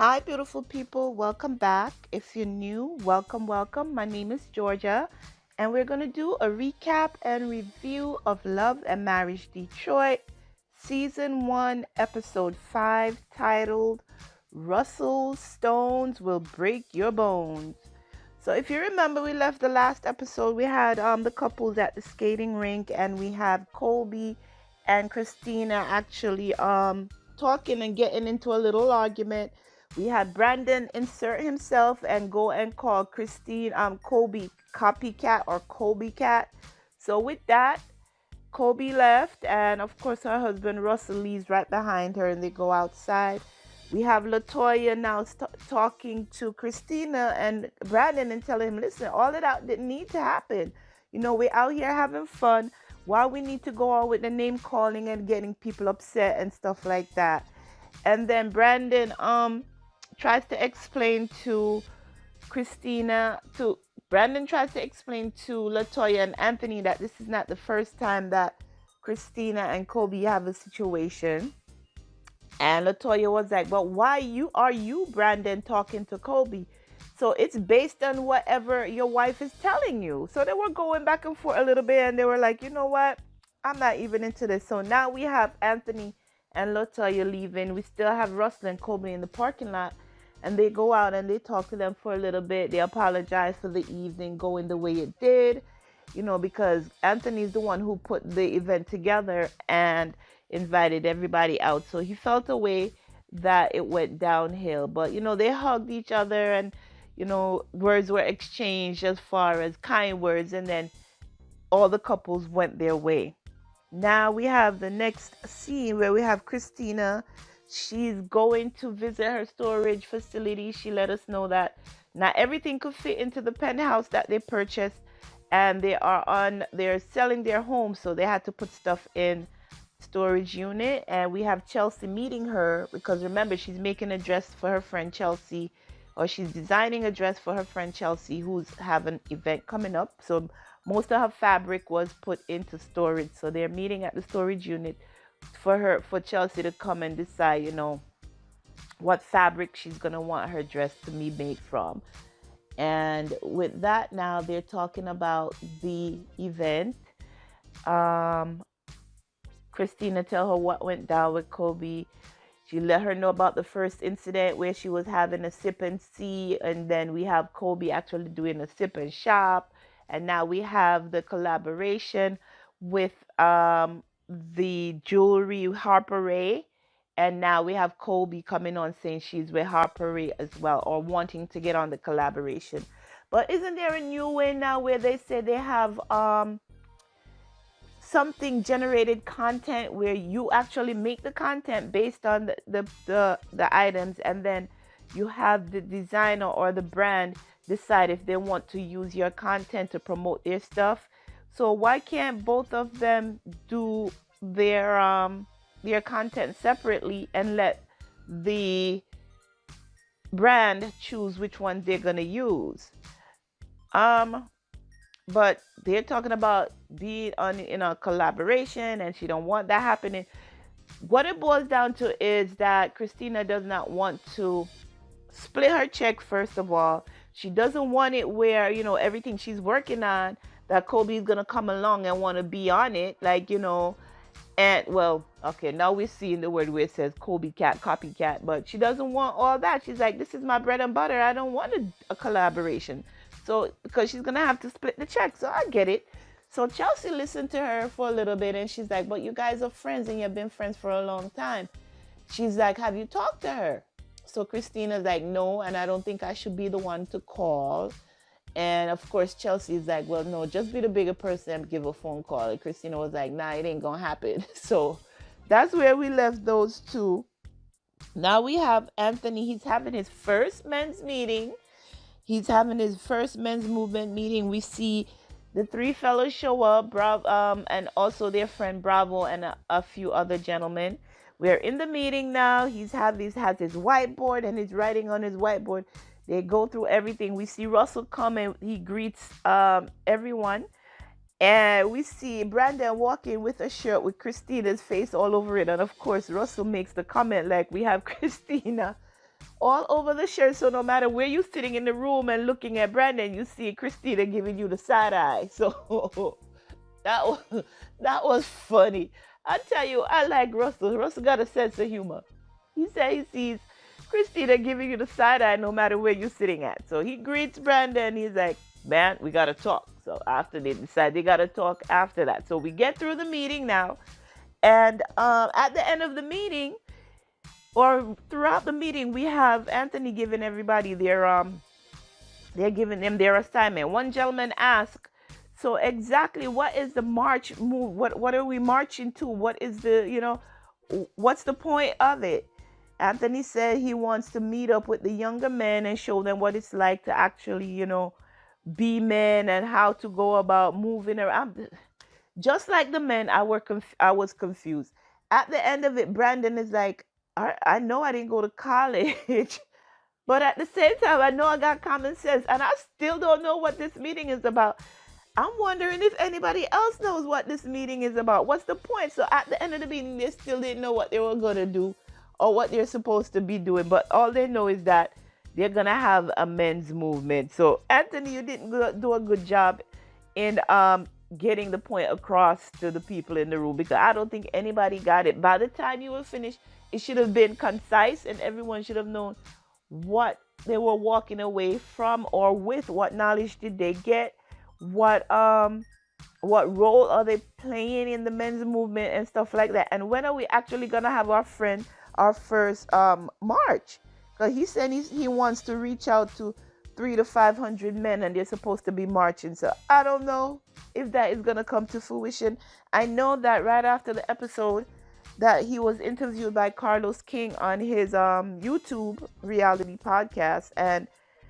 Hi, beautiful people. Welcome back. If you're new, welcome, welcome. My name is Georgia, and we're going to do a recap and review of Love and Marriage Detroit, Season 1, Episode 5, titled Russell Stones Will Break Your Bones. So, if you remember, we left the last episode. We had the couples at the skating rink, and we have Kolby and Kristina actually talking and getting into a little argument. We had Brandon insert himself and go and call Christine Kolby copycat or Kolby cat. So with that, Kolby left, and of course her husband Russell leaves right behind her, and they go outside. We have Latoya now talking to Christina and Brandon and telling him, listen, all of that didn't need to happen. We're out here having fun. Why we need to go out with the name calling and getting people upset and stuff like that. And then Brandon tries to explain to Christina to Brandon tries to explain to Latoya and Anthony that this is not the first time that Christina and Kolby have a situation. And Latoya was like, but why are you, Brandon, talking to Kolby? So it's based on whatever your wife is telling you. So they were going back and forth a little bit, and they were like, you know what? I'm not even into this. So now we have Anthony and Latoya leaving. We still have Russell and Kolby in the parking lot. And they go out and they talk to them for a little bit. They apologize for the evening going the way it did, because Anthony's the one who put the event together and invited everybody out. So he felt a way that it went downhill. But, they hugged each other and, words were exchanged as far as kind words. And then all the couples went their way. Now we have the next scene where we have Christina. She's going to visit her storage facility. She let us know that not everything could fit into the penthouse that they purchased, and they're selling their home, so they had to put stuff in storage unit. And we have Chelsea meeting her because remember, she's making a dress for her friend Chelsea, or she's designing a dress for her friend Chelsea, who's having an event coming up. So most of her fabric was put into storage, so they're meeting at the storage unit for Chelsea to come and decide, what fabric she's going to want her dress to be made from. And with that, now they're talking about the event. Christina tell her what went down with Kolby. She let her know about the first incident where she was having a sip and see, and then we have Kolby actually doing a sip and shop. And now we have the collaboration with the jewelry Harper Ray, and now we have Kolby coming on saying she's with Harper Ray as well, or wanting to get on the collaboration. But isn't there a new way now where they say they have something generated content where you actually make the content based on the items, and then you have the designer or the brand decide if they want to use your content to promote their stuff? So why can't both of them do their content separately and let the brand choose which one they're gonna use? But they're talking about being in a collaboration, and she don't want that happening. What it boils down to is that Christina does not want to split her check. First of all, she doesn't want it where everything she's working on, that Kolby is gonna come along and want to be on it, and well, okay, now we're seeing the word where it says Kolby cat, copycat, but she doesn't want all that. She's like, this is my bread and butter. I don't want a collaboration. So because she's gonna have to split the check, so I get it. So Chelsea listened to her for a little bit, and she's like, but you guys are friends and you've been friends for a long time. She's like, have you talked to her? So Christina's like, no, and I don't think I should be the one to call. And of course, Chelsea's like, well, no, just be the bigger person and give a phone call. And Christina was like, nah, it ain't gonna happen. So that's where we left those two. Now we have Anthony. He's having his first men's meeting. He's having his first men's movement meeting. We see the three fellows show up, and also their friend Bravo and a few other gentlemen. We're in the meeting now. He has his whiteboard, and he's writing on his whiteboard. They go through everything. We see Russell come and he greets everyone. And we see Brandon walking with a shirt with Christina's face all over it. And of course, Russell makes the comment like, we have Christina all over the shirt. So no matter where you're sitting in the room and looking at Brandon, you see Kristina giving you the side eye. So that was that was funny. I tell you, I like Russell. Russell got a sense of humor. He said he sees Kristina giving you the side eye no matter where you're sitting at. So he greets Brandon. He's like, man, we got to talk. So after they decide they got to talk after that. So we get through the meeting now. And at the end of the meeting, or throughout the meeting, we have Anthony giving everybody they're giving them their assignment. One gentleman asked, so exactly what is the march move? What are we marching to? What is the, what's the point of it? Anthony said he wants to meet up with the younger men and show them what it's like to actually, be men and how to go about moving around. Just like the men, I was confused. At the end of it, Brandon is like, I know I didn't go to college, but at the same time, I know I got common sense, and I still don't know what this meeting is about. I'm wondering if anybody else knows what this meeting is about. What's the point? So at the end of the meeting, they still didn't know what they were going to do or what they're supposed to be doing, but all they know is that they're going to have a men's movement. So Anthony, you didn't do a good job in getting the point across to the people in the room, because I don't think anybody got it. By the time you were finished, it should have been concise and everyone should have known what they were walking away from or with. What knowledge did they get? What role are they playing in the men's movement and stuff like that? And when are we actually gonna have our first march? Because he said he wants to reach out to 300 to 500 men, and they're supposed to be marching. So I don't know if that is gonna come to fruition. I know that right after the episode that he was interviewed by Carlos King on his YouTube reality podcast, and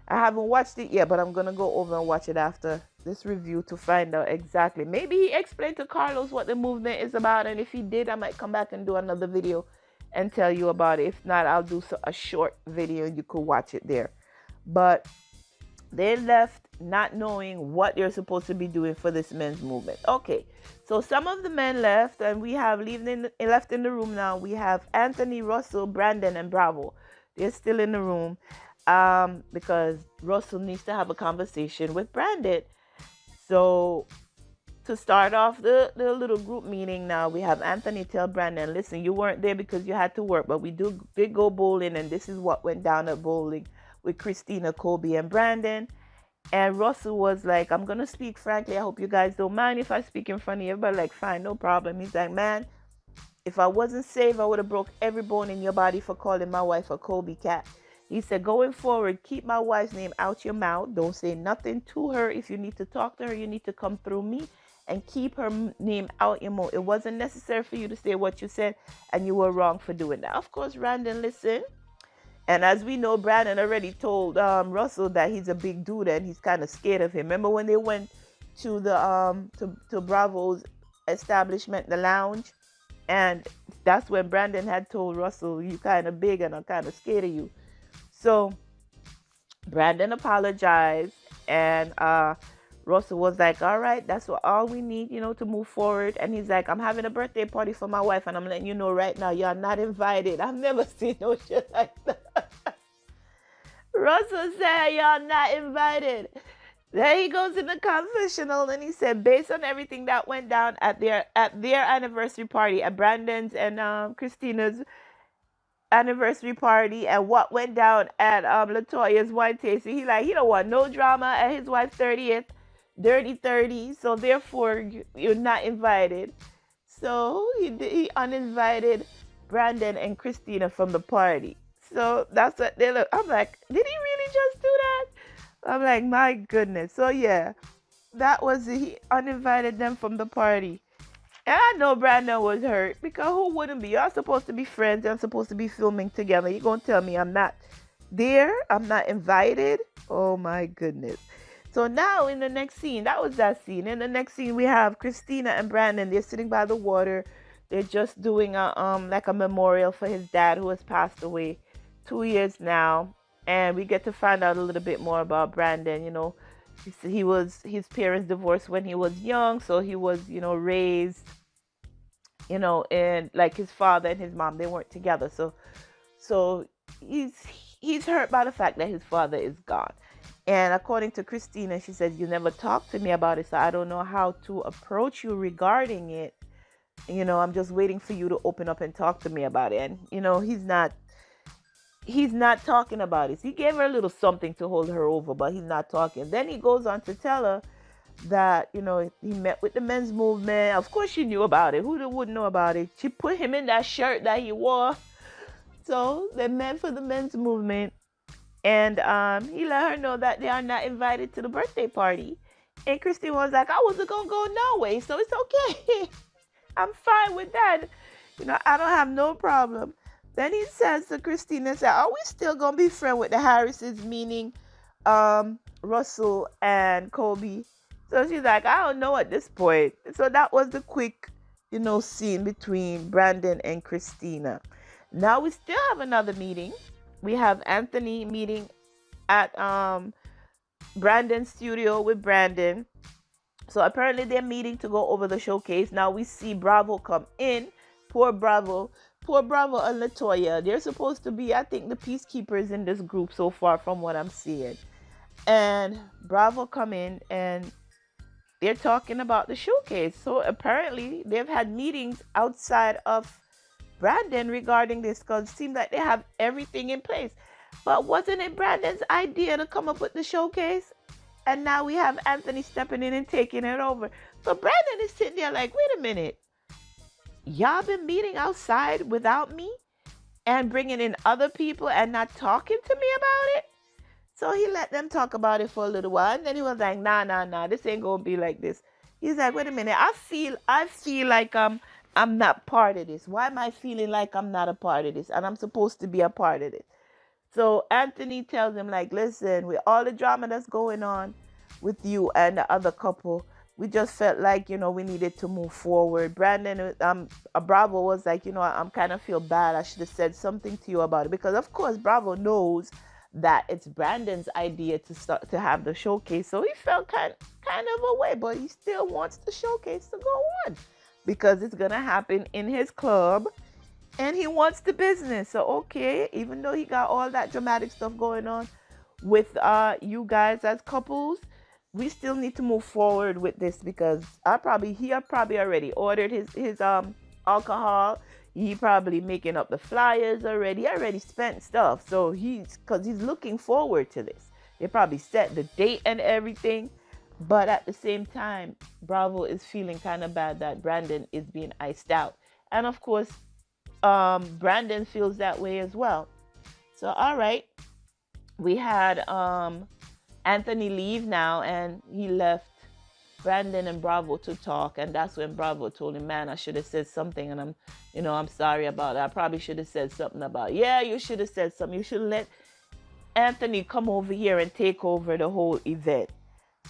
I haven't watched it yet, but I'm gonna go over and watch it after this review to find out exactly. Maybe he explained to Carlos what the movement is about, and if he did, I might come back and do another video and tell you about it. If not, I'll do a short video and you could watch it there. But they left not knowing what they're supposed to be doing for this men's movement. Okay, so some of the men left, and we have left in the room now. We have Anthony, Russell, Brandon, and Bravo. They're still in the room because Russell needs to have a conversation with Brandon. So to start off the little group meeting now, we have Anthony tell Brandon, listen, you weren't there because you had to work, but we did go bowling, and this is what went down at bowling with Kristina, Kolby, and Brandon. And Russell was like, I'm going to speak frankly. I hope you guys don't mind if I speak in front of you. Everybody like, fine, no problem. He's like, man, if I wasn't safe, I would have broke every bone in your body for calling my wife a Kolby cat. He said, going forward, keep my wife's name out your mouth. Don't say nothing to her. If you need to talk to her, you need to come through me, and keep her name out your mouth. It wasn't necessary for you to say what you said, and you were wrong for doing that. Of course, Brandon listened. And as we know, Brandon already told Russell that he's a big dude and he's kind of scared of him. Remember when they went to the to Bravo's establishment, the lounge, and that's when Brandon had told Russell, you kind of big and I'm kind of scared of you. So Brandon apologized, and Russell was like, all right, that's all we need, to move forward. And he's like, I'm having a birthday party for my wife, and I'm letting you know right now, you're not invited. I've never seen no shit like that. Russell said, y'all not invited. Then he goes in the confessional, and he said, based on everything that went down at their anniversary party, at Brandon's and Kristina's anniversary party, and what went down at Latoya's wine tasting, he don't want no drama at his wife's 30th. Dirty 30, so therefore you're not invited. So he uninvited Brandon and Kristina from the party. So that's what they look. I'm like, did he really just do that? I'm like, my goodness. So yeah, that was he uninvited them from the party. And I know Brandon was hurt, because who wouldn't be? Y'all supposed to be friends. Y'all supposed to be filming together. You're gonna tell me I'm not there? I'm not invited? Oh my goodness. So now in the next scene, that was that scene. In the next scene, we have Kristina and Brandon. They're sitting by the water. They're just doing a memorial for his dad, who has passed away 2 years now. And we get to find out a little bit more about Brandon. His parents divorced when he was young, so he was, raised, and like his father and his mom, they weren't together. So he's hurt by the fact that his father is gone. And according to Kristina, she says, you never talked to me about it, so I don't know how to approach you regarding it. I'm just waiting for you to open up and talk to me about it. And, he's not talking about it. He gave her a little something to hold her over, but he's not talking. Then he goes on to tell her that, he met with the men's movement. Of course she knew about it. Who wouldn't know about it? She put him in that shirt that he wore. So they met for the men's movement. And he let her know that they are not invited to the birthday party. And Christine was like, I wasn't going to go no way, so it's okay. I'm fine with that. I don't have no problem. Then he says to Christina, are we still going to be friends with the Harrises, meaning Russell and Kolby? So she's like, I don't know at this point. So that was the quick, scene between Brandon and Kristina. Now we still have another meeting. We have Anthony meeting at Brandon's studio with Brandon. So apparently they're meeting to go over the showcase. Now we see Bravo come in. Poor Bravo and Latoya. They're supposed to be, I think, the peacekeepers in this group so far from what I'm seeing. And Bravo come in and they're talking about the showcase. So apparently they've had meetings outside of Brandon regarding this, because it seems like they have everything in place. But wasn't it Brandon's idea to come up with the showcase? And now we have Anthony stepping in and taking it over. So Brandon is sitting there like, wait a minute. Y'all been meeting outside without me and bringing in other people and not talking to me about it? So he let them talk about it for a little while. And then he was like, nah, this ain't going to be like this. He's like, wait a minute. I feel like I'm not part of this. Why am I feeling like I'm not a part of this? And I'm supposed to be a part of this. So Anthony tells him, like, listen, with all the drama that's going on with you and the other couple, we just felt like, we needed to move forward. Brandon, Bravo was like, I'm kind of feel bad. I should have said something to you about it. Because, of course, Bravo knows that it's Brandon's idea to have the showcase. So he felt kind of away, but he still wants the showcase to go on because it's going to happen in his club. And he wants the business. So, okay, even though he got all that dramatic stuff going on with you guys as couples, we still need to move forward with this, because he probably already ordered his alcohol. He probably making up the flyers already. He already spent stuff. So because he's looking forward to this. They probably set the date and everything. But at the same time, Bravo is feeling kind of bad that Brandon is being iced out. And of course, Brandon feels that way as well. So, all right, we had Anthony leave now, and he left Brandon and Bravo to talk. And that's when Bravo told him, man, I should have said something, and I'm sorry about it. I probably should have said something about, you should have said something. You should let Anthony come over here and take over the whole event.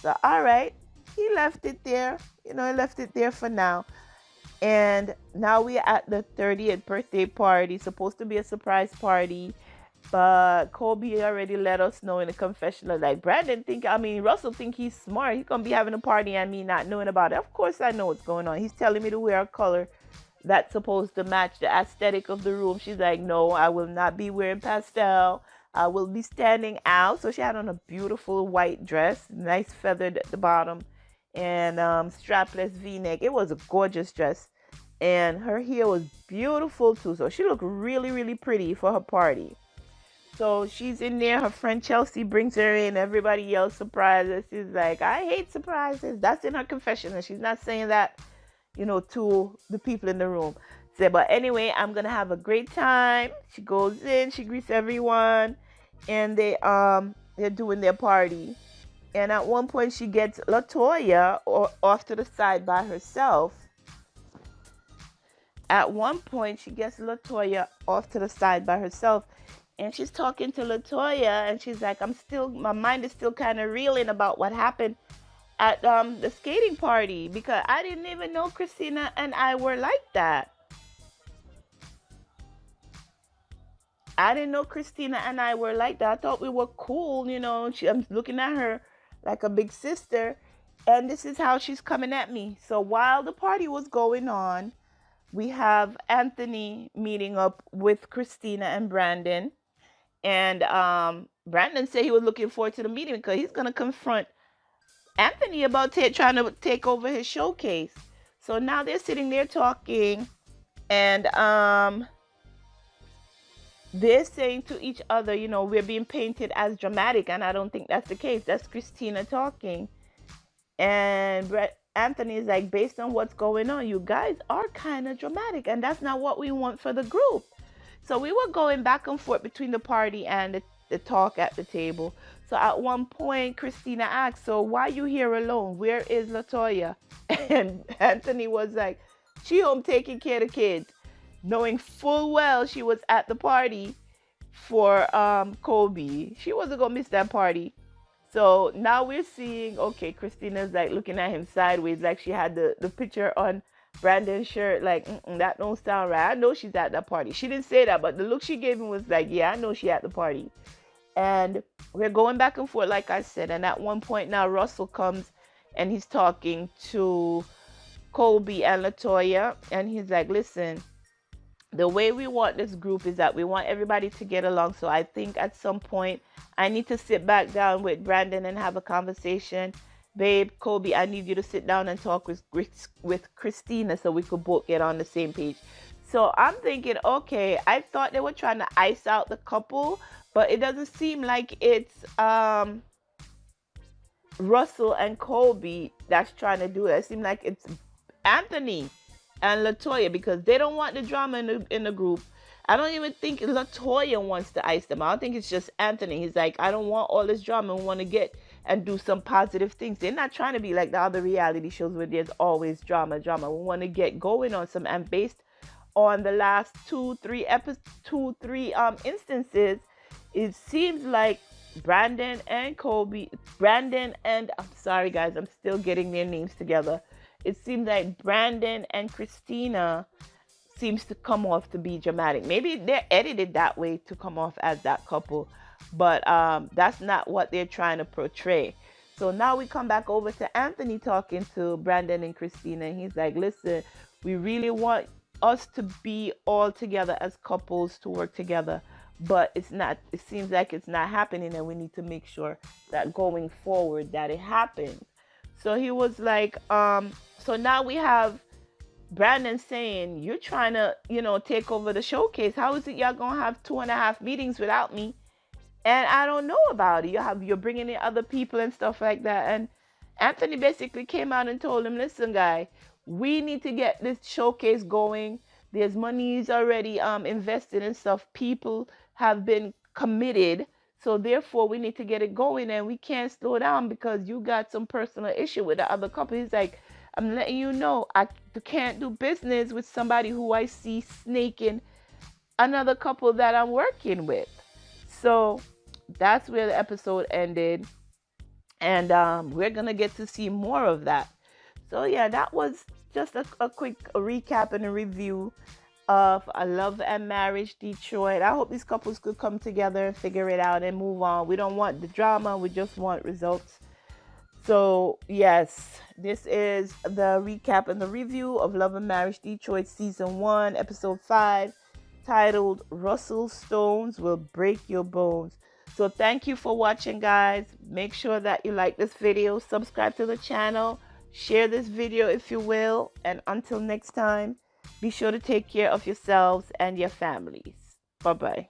So, all right, he left it there. He left it there for now. And now we're at the 30th birthday party. Supposed to be a surprise party. But Kolby already let us know in the confessional, like, Russell think he's smart. He's going to be having a party and me not knowing about it. Of course I know what's going on. He's telling me to wear a color that's supposed to match the aesthetic of the room. She's like, no, I will not be wearing pastel. I will be standing out. So she had on a beautiful white dress, nice feathered at the bottom, and strapless V-neck. It was a gorgeous dress. And her hair was beautiful too. So she looked really, really pretty for her party. So she's in there. Her friend Chelsea brings her in. Everybody yells surprises. She's like, I hate surprises. That's in her confession. And she's not saying that, to the people in the room. But anyway, I'm going to have a great time. She goes in. She greets everyone. And they're doing their party. And at one point, she gets Latoya off to the side by herself. And she's talking to Latoya, and she's like, my mind is still kind of reeling about what happened at the skating party, because I didn't even know Kristina and I were like that. I didn't know Kristina and I were like that. I thought we were cool, I'm looking at her like a big sister, and this is how she's coming at me. So while the party was going on, we have Anthony meeting up with Kristina and Brandon. And Brandon said he was looking forward to the meeting because he's gonna confront Anthony about trying to take over his showcase. So now they're sitting there talking, and they're saying to each other, you know, we're being painted as dramatic, and I don't think that's the case. That's Kristina talking, and Anthony is like, based on what's going on, you guys are kind of dramatic, and that's not what we want for the group. So we were going back and forth between the party and the talk at the table. So at one point, Kristina asked, so why you here alone? Where is LaToya? And Anthony was like, she home taking care of the kids, knowing full well she was at the party for Kolby. She wasn't going to miss that party. So now we're seeing, okay, Christina's like looking at him sideways, like she had the picture on Brandon's shirt, like, that don't sound right. I know she's at that party. She didn't say that, but the look she gave him was like, yeah, I know she at the party. And we're going back and forth, like I said. And at one point now, Russell comes and he's talking to Kolby and LaToya. And he's like, listen, the way we want this group is that we want everybody to get along. So I think at some point I need to sit back down with Brandon and have a conversation. Babe, Kolby, I need you to sit down and talk with Kristina so we could both get on the same page. So I'm thinking, okay, I thought they were trying to ice out the couple, but it doesn't seem like it's Russell and Kolby that's trying to do it. It seems like it's Anthony and LaToya, because they don't want the drama in the group. I don't even think LaToya wants to ice them out. I think it's just Anthony. He's like, I don't want all this drama. We want to get and do some positive things. They're not trying to be like the other reality shows where there's always drama. We want to get going on some, and based on the last two, three instances, it seems like Brandon and I'm sorry guys, I'm still getting their names together. It seems like Brandon and Kristina seems to come off to be dramatic. Maybe they're edited that way to come off as that couple, but that's not what they're trying to portray. So now we come back over to Anthony talking to Brandon and Kristina, and he's like, listen, we really want us to be all together as couples, to work together, but it seems like it's not happening, and we need to make sure that going forward that it happens. So he was like, so now we have Brandon saying, you're trying to, take over the showcase. How is it y'all going to have 2.5 meetings without me? And I don't know about it. You're bringing in other people and stuff like that. And Anthony basically came out and told him, listen, guy, we need to get this showcase going. There's monies already invested and stuff. People have been committed. So therefore, we need to get it going, and we can't slow down because you got some personal issue with the other couple. He's like, I'm letting you know, I can't do business with somebody who I see snaking another couple that I'm working with. So that's where the episode ended. And we're going to get to see more of that. So yeah, that was just a quick recap and a review of A Love and Marriage Detroit. I hope these couples could come together and figure it out and move on. We don't want the drama. We just want results. So yes, this is the recap and the review of Love and Marriage Detroit Season 1, Episode 5, titled Russell Stones Will Break Your Bones. So thank you for watching, guys. Make sure that you like this video, subscribe to the channel, share this video if you will, and until next time, be sure to take care of yourselves and your families. Bye-bye.